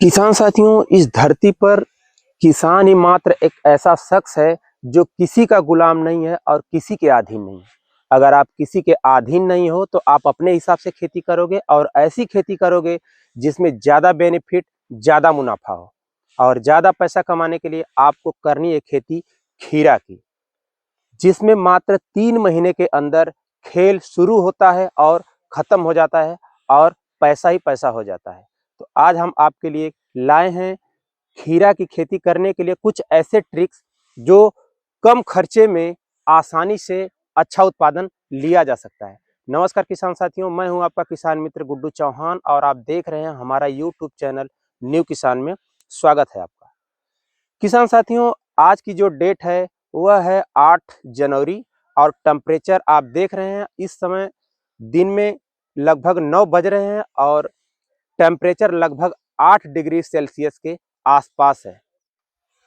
किसान साथियों, इस धरती पर किसान ही मात्र एक ऐसा शख्स है जो किसी का गुलाम नहीं है और किसी के अधीन नहीं है। अगर आप किसी के अधीन नहीं हो तो आप अपने हिसाब से खेती करोगे और ऐसी खेती करोगे जिसमें ज़्यादा बेनिफिट, ज़्यादा मुनाफा हो। और ज़्यादा पैसा कमाने के लिए आपको करनी है खेती खीरा की, जिसमें मात्र 3 महीने के अंदर खेल शुरू होता है और ख़त्म हो जाता है और पैसा ही पैसा हो जाता है। तो आज हम आपके लिए लाए हैं खीरा की खेती करने के लिए कुछ ऐसे ट्रिक्स जो कम खर्चे में आसानी से अच्छा उत्पादन लिया जा सकता है। नमस्कार किसान साथियों, मैं हूं आपका किसान मित्र गुड्डू चौहान और आप देख रहे हैं हमारा यूट्यूब चैनल न्यू किसान में। स्वागत है आपका। किसान साथियों, आज की जो डेट है वह है 8 जनवरी और टेम्परेचर आप देख रहे हैं इस समय दिन में लगभग 9 बज रहे हैं और टेम्परेचर लगभग 8 डिग्री सेल्सियस के आसपास है।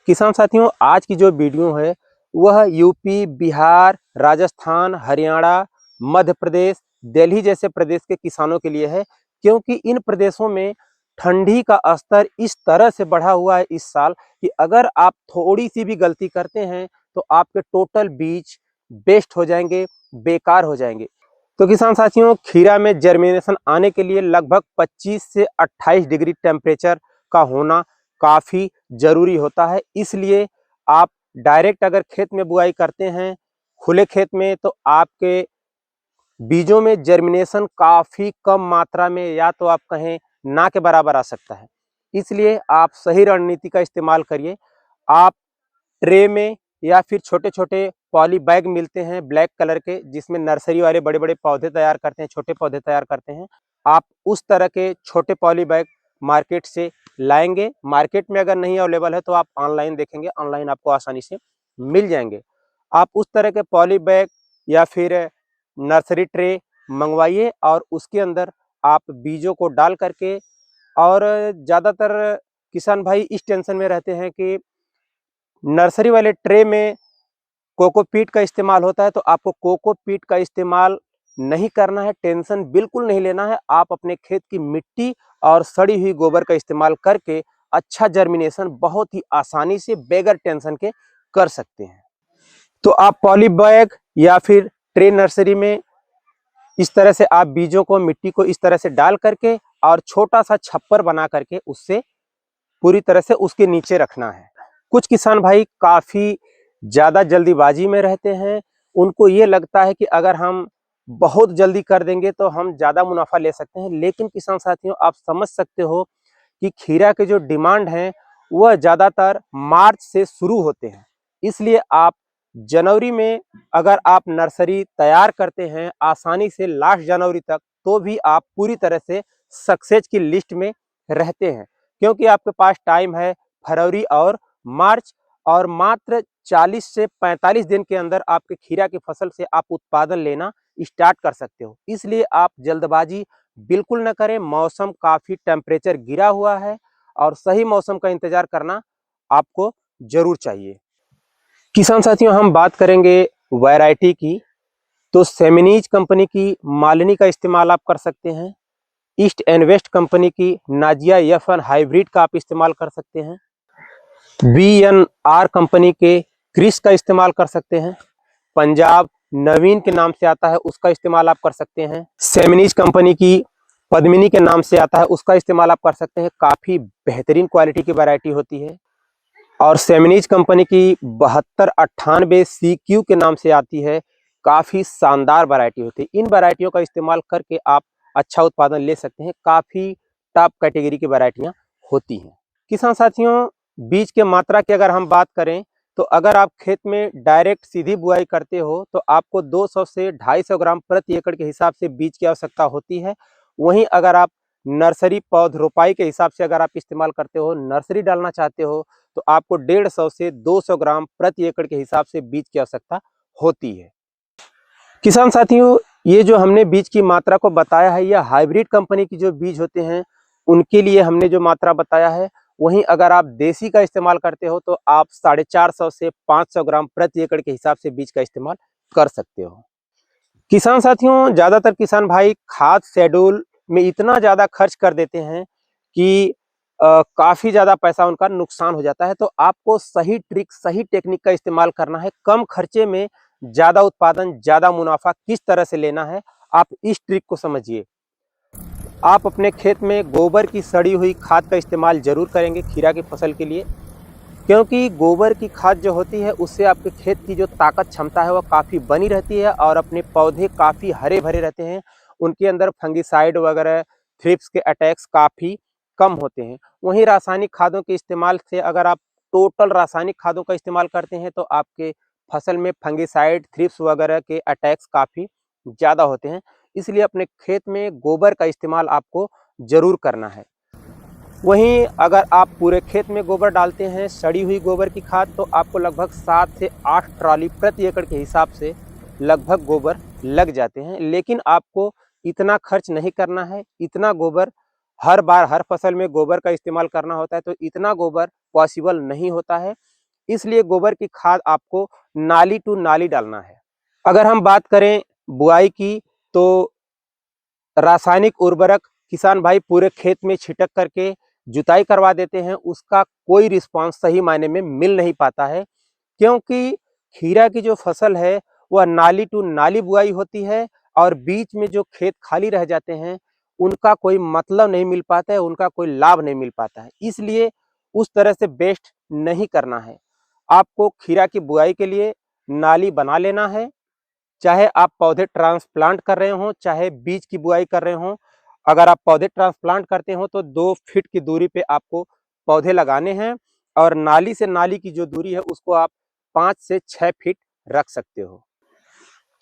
किसान साथियों, आज की जो वीडियो है वह यूपी, बिहार, राजस्थान, हरियाणा, मध्य प्रदेश, दिल्ली जैसे प्रदेश के किसानों के लिए है, क्योंकि इन प्रदेशों में ठंडी का स्तर इस तरह से बढ़ा हुआ है इस साल कि अगर आप थोड़ी सी भी गलती करते हैं तो आपके टोटल बीज वेस्ट हो जाएंगे, बेकार हो जाएंगे। तो किसान साथियों, खीरा में जर्मिनेशन आने के लिए लगभग 25 से 28 डिग्री टेम्परेचर का होना काफ़ी ज़रूरी होता है। इसलिए आप डायरेक्ट अगर खेत में बुआई करते हैं खुले खेत में तो आपके बीजों में जर्मिनेशन काफ़ी कम मात्रा में या तो आप कहें ना के बराबर आ सकता है। इसलिए आप सही रणनीति का इस्तेमाल करिए। आप ट्रे में या फिर छोटे-छोटे पॉली बैग मिलते हैं ब्लैक कलर के, जिसमें नर्सरी वाले बड़े-बड़े पौधे तैयार करते हैं, छोटे पौधे तैयार करते हैं। आप उस तरह के छोटे पॉली बैग मार्केट से लाएँगे। मार्केट में अगर नहीं अवेलेबल है तो आप ऑनलाइन देखेंगे, ऑनलाइन आपको आसानी से मिल जाएँगे। आप उस तरह के पॉली बैग या फिर नर्सरी ट्रे मंगवाइए और उसके अंदर आप बीजों को डाल करके, और ज़्यादातर किसान भाई इस टेंशन में रहते हैं कि नर्सरी वाले ट्रे में कोकोपीट का इस्तेमाल होता है, तो आपको कोकोपीट का इस्तेमाल नहीं करना है, टेंशन बिल्कुल नहीं लेना है। आप अपने खेत की मिट्टी और सड़ी हुई गोबर का इस्तेमाल करके अच्छा जर्मिनेशन बहुत ही आसानी से बगैर टेंशन के कर सकते हैं। तो आप पॉली बैग या फिर ट्रे नर्सरी में इस तरह से आप बीजों को, मिट्टी को इस तरह से डाल करके और छोटा सा छप्पर बना करके उससे पूरी तरह से उसके नीचे रखना है। कुछ किसान भाई काफ़ी ज़्यादा जल्दीबाजी में रहते हैं। उनको ये लगता है कि अगर हम बहुत जल्दी कर देंगे तो हम ज़्यादा मुनाफा ले सकते हैं। लेकिन किसान साथियों, आप समझ सकते हो कि खीरा के जो डिमांड हैं वह ज़्यादातर मार्च से शुरू होते हैं। इसलिए आप जनवरी में अगर आप नर्सरी तैयार करते हैं आसानी से लास्ट जनवरी तक, तो भी आप पूरी तरह से सक्सेस की लिस्ट में रहते हैं, क्योंकि आपके पास टाइम है फरवरी और मार्च, और मात्र 40 से 45 दिन के अंदर आपके खीरा की फसल से आप उत्पादन लेना स्टार्ट कर सकते हो। इसलिए आप जल्दबाजी बिल्कुल न करें। मौसम काफ़ी, टेम्परेचर गिरा हुआ है और सही मौसम का इंतजार करना आपको जरूर चाहिए। किसान साथियों, हम बात करेंगे वैरायटी की, तो सेमिनीज कंपनी की मालिनी का इस्तेमाल आप कर सकते हैं। ईस्ट एंड वेस्ट कंपनी की नाजिया एफ1 हाइब्रिड का आप इस्तेमाल कर सकते हैं। VNR कंपनी के क्रिस का इस्तेमाल कर सकते हैं। पंजाब नवीन के नाम से आता है उसका इस्तेमाल आप कर सकते हैं। सेमिनीज कंपनी की पद्मिनी के नाम से आता है उसका इस्तेमाल आप कर सकते हैं। काफ़ी बेहतरीन क्वालिटी की वैरायटी होती है। और सेमिनीज कंपनी की 7298 CQ के नाम से आती है, काफ़ी शानदार वैरायटी होती है। इन वैरायटियों का इस्तेमाल करके आप अच्छा उत्पादन ले सकते हैं। काफ़ी टॉप कैटेगरी की वैरायटियाँ होती हैं। किसान साथियों, बीज के मात्रा की अगर हम बात करें तो अगर आप खेत में डायरेक्ट सीधी बुआई करते हो तो आपको 200 से 250 ग्राम प्रति एकड़ के हिसाब से बीज की आवश्यकता होती है। वहीं अगर आप नर्सरी पौध रोपाई के हिसाब से अगर आप इस्तेमाल करते हो, नर्सरी डालना चाहते हो, तो आपको 150 से 200 ग्राम प्रति एकड़ के हिसाब से बीज की आवश्यकता होती है। किसान साथियों, ये जो हमने बीज की मात्रा को बताया है, यह हाइब्रिड कंपनी की जो बीज होते हैं उनके लिए हमने जो मात्रा बताया है। वहीं अगर आप देसी का इस्तेमाल करते हो तो आप 450 से 500 ग्राम प्रति एकड़ के हिसाब से बीज का इस्तेमाल कर सकते हो। किसान साथियों, ज़्यादातर किसान भाई खाद शेड्यूल में इतना ज़्यादा खर्च कर देते हैं कि काफी ज्यादा पैसा उनका नुकसान हो जाता है। तो आपको सही ट्रिक, सही टेक्निक का इस्तेमाल करना है। कम खर्चे में ज्यादा उत्पादन, ज्यादा मुनाफा किस तरह से लेना है, आप इस ट्रिक को समझिए। आप अपने खेत में गोबर की सड़ी हुई खाद का इस्तेमाल जरूर करेंगे खीरा की फसल के लिए, क्योंकि गोबर की खाद जो होती है उससे आपके खेत की जो ताकत क्षमता है वह काफ़ी बनी रहती है और अपने पौधे काफ़ी हरे भरे रहते हैं। उनके अंदर फंगिसाइड वगैरह, थ्रिप्स के अटैक्स काफ़ी कम होते हैं। वहीं रासायनिक खादों के इस्तेमाल से अगर आप टोटल रासायनिक खादों का इस्तेमाल करते हैं तो आपके फसल में फंगिसाइड, थ्रिप्स वगैरह के अटैक्स काफ़ी ज़्यादा होते हैं। इसलिए अपने खेत में गोबर का इस्तेमाल आपको ज़रूर करना है। वहीं अगर आप पूरे खेत में गोबर डालते हैं, सड़ी हुई गोबर की खाद, तो आपको लगभग 7 से 8 ट्रॉली प्रति एकड़ के हिसाब से लगभग गोबर लग जाते हैं। लेकिन आपको इतना खर्च नहीं करना है। इतना गोबर हर बार हर फसल में गोबर का इस्तेमाल करना होता है, तो इतना गोबर पॉसिबल नहीं होता है। इसलिए गोबर की खाद आपको नाली टू नाली डालना है। अगर हम बात करें बुआई की, तो रासायनिक उर्वरक किसान भाई पूरे खेत में छिटक करके जुताई करवा देते हैं, उसका कोई रिस्पांस सही मायने में मिल नहीं पाता है। क्योंकि खीरा की जो फसल है वह नाली टू नाली बुआई होती है और बीच में जो खेत खाली रह जाते हैं उनका कोई मतलब नहीं मिल पाता है, उनका कोई लाभ नहीं मिल पाता है। इसलिए उस तरह से बेस्ट नहीं करना है। आपको खीरा की बुआई के लिए नाली बना लेना है। चाहे आप पौधे ट्रांसप्लांट कर रहे हो, चाहे बीज की बुआई कर रहे हो। अगर आप पौधे ट्रांसप्लांट करते हो तो 2 फीट की दूरी पे आपको पौधे लगाने हैं और नाली से नाली की जो दूरी है उसको आप 5 से 6 फीट रख सकते हो।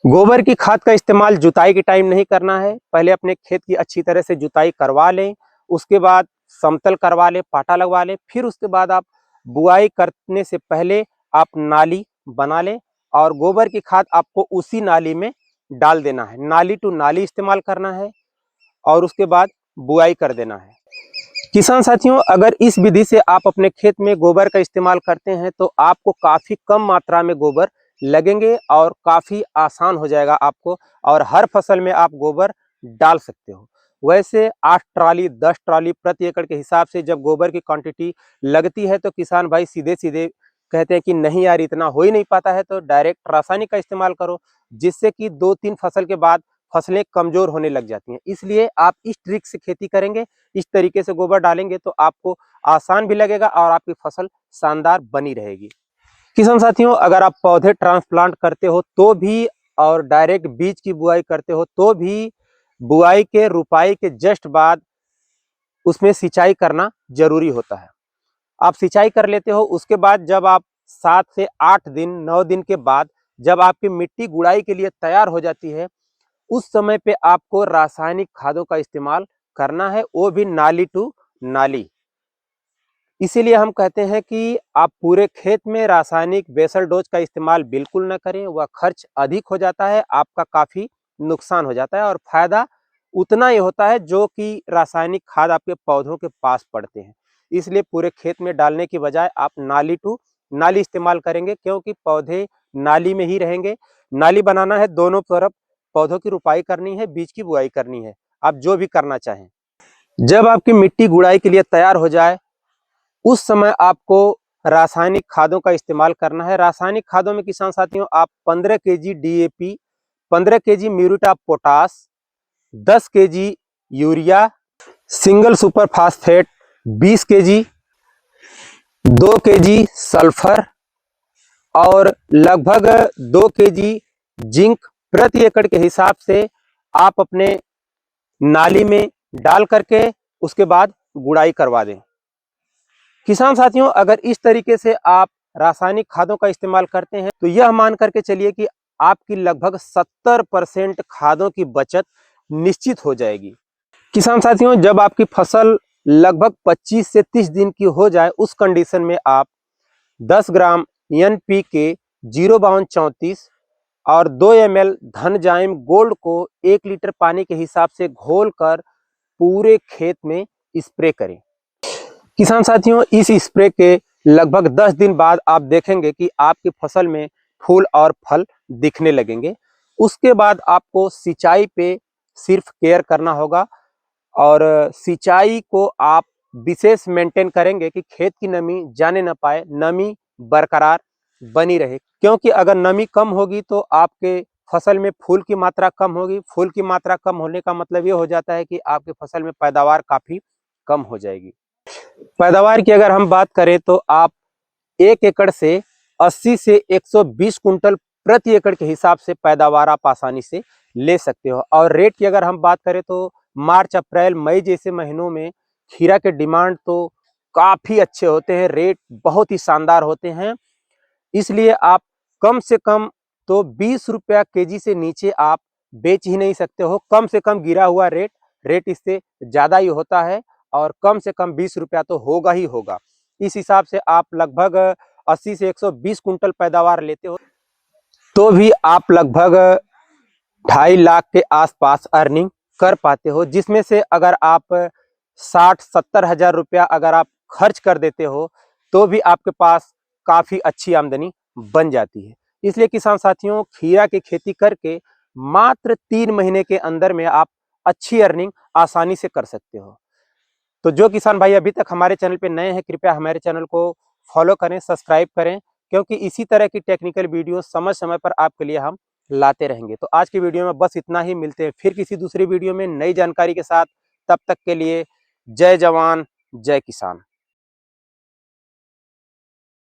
गोबर की खाद का इस्तेमाल जुताई के टाइम नहीं करना है। पहले अपने खेत की अच्छी तरह से जुताई करवा लें, उसके बाद समतल करवा लें, पाटा लगवा लें, फिर उसके बाद आप बुआई करने से पहले आप नाली बना लें और गोबर की खाद आपको उसी नाली में डाल देना है। नाली टू नाली इस्तेमाल करना है और उसके बाद बुआई कर देना है। किसान साथियों, अगर इस विधि से आप अपने खेत में गोबर का इस्तेमाल करते हैं तो आपको काफ़ी कम मात्रा में गोबर लगेंगे और काफ़ी आसान हो जाएगा आपको, और हर फसल में आप गोबर डाल सकते हो। वैसे 8 ट्राली 10 ट्राली प्रति एकड़ के हिसाब से जब गोबर की क्वांटिटी लगती है तो किसान भाई सीधे सीधे कहते हैं कि नहीं यार इतना हो ही नहीं पाता है, तो डायरेक्ट रासायनिक का इस्तेमाल करो, जिससे कि 2-3 फसल के बाद फसलें कमजोर होने लग जाती हैं। इसलिए आप इस ट्रिक से खेती करेंगे, इस तरीके से गोबर डालेंगे तो आपको आसान भी लगेगा और आपकी फसल शानदार बनी रहेगी। किसान साथियों, अगर आप पौधे ट्रांसप्लांट करते हो तो भी और डायरेक्ट बीज की बुआई करते हो तो भी बुआई के रुपाई के जस्ट बाद उसमें सिंचाई करना जरूरी होता है। आप सिंचाई कर लेते हो, उसके बाद जब आप 7 से 8 दिन 9 दिन के बाद जब आपकी मिट्टी गुड़ाई के लिए तैयार हो जाती है, उस समय पे आपको रासायनिक खादों का इस्तेमाल करना है, वो भी नाली टू नाली। इसीलिए हम कहते हैं कि आप पूरे खेत में रासायनिक बेसल डोज का इस्तेमाल बिल्कुल न करें, वह खर्च अधिक हो जाता है, आपका काफ़ी नुकसान हो जाता है और फायदा उतना ही होता है जो कि रासायनिक खाद आपके पौधों के पास पड़ते हैं। इसलिए पूरे खेत में डालने की बजाय आप नाली टू नाली इस्तेमाल करेंगे, क्योंकि पौधे नाली में ही रहेंगे। नाली बनाना है, दोनों तरफ पौधों की रुपाई करनी है, बीज की बुआई करनी है, आप जो भी करना चाहें। जब आपकी मिट्टी गुड़ाई के लिए तैयार हो जाए उस समय आपको रासायनिक खादों का इस्तेमाल करना है। रासायनिक खादों में किसान साथियों आप 15 KG DAP, 15 KG muriate of potash, 10 KG urea, single super phosphate 20 KG, 2 KG sulphur और लगभग 2 केजी जिंक प्रति एकड़ के हिसाब से आप अपने नाली में डाल करके उसके बाद गुड़ाई करवा दें। किसान साथियों, अगर इस तरीके से आप रासायनिक खादों का इस्तेमाल करते हैं तो यह मान करके चलिए कि आपकी लगभग 70% खादों की बचत निश्चित हो जाएगी। किसान साथियों, जब आपकी फसल लगभग 25 से 30 दिन की हो जाए उस कंडीशन में आप 10 ग्राम NPK 05234 और 2 ml धनजाइम गोल्ड को 1 लीटर पानी के हिसाब से घोलकर पूरे खेत में स्प्रे करें। किसान साथियों, इस स्प्रे के लगभग 10 दिन बाद आप देखेंगे कि आपकी फसल में फूल और फल दिखने लगेंगे। उसके बाद आपको सिंचाई पे सिर्फ केयर करना होगा और सिंचाई को आप विशेष मेंटेन करेंगे कि खेत की नमी जाने ना पाए, नमी बरकरार बनी रहे। क्योंकि अगर नमी कम होगी तो आपके फसल में फूल की मात्रा कम होगी। फूल की मात्रा कम होने का मतलब ये हो जाता है कि आपके फसल में पैदावार काफी कम हो जाएगी। पैदावार की अगर हम बात करें तो आप 1 एकड़ से 80 से 120 कुंटल प्रति एकड़ के हिसाब से पैदावार आप आसानी से ले सकते हो। और रेट की अगर हम बात करें तो मार्च, अप्रैल, मई जैसे महीनों में खीरा के डिमांड तो काफी अच्छे होते हैं, रेट बहुत ही शानदार होते हैं। इसलिए आप कम से कम तो 20 रुपया केजी से नीचे आप बेच ही नहीं सकते हो। कम से कम गिरा हुआ रेट इससे ज्यादा ही होता है, और कम से कम 20 रुपया तो होगा ही होगा। इस हिसाब से आप लगभग 80 से 120 कुंटल पैदावार लेते हो तो भी आप लगभग 2.5 लाख के आसपास अर्निंग कर पाते हो, जिसमें से अगर आप 60-70 हजार रुपया अगर आप खर्च कर देते हो तो भी आपके पास काफी अच्छी आमदनी बन जाती है। इसलिए किसान साथियों, खीरा की खेती करके मात्र 3 महीने के अंदर में आप अच्छी अर्निंग आसानी से कर सकते हो। तो जो किसान भाई अभी तक हमारे चैनल पे नए हैं, कृपया हमारे चैनल को फॉलो करें, सब्सक्राइब करें, क्योंकि इसी तरह की टेक्निकल वीडियो समय समय पर आपके लिए हम लाते रहेंगे। तो आज की वीडियो में बस इतना ही, मिलते हैं फिर किसी दूसरी वीडियो में नई जानकारी के साथ। तब तक के लिए जय जवान जय किसान।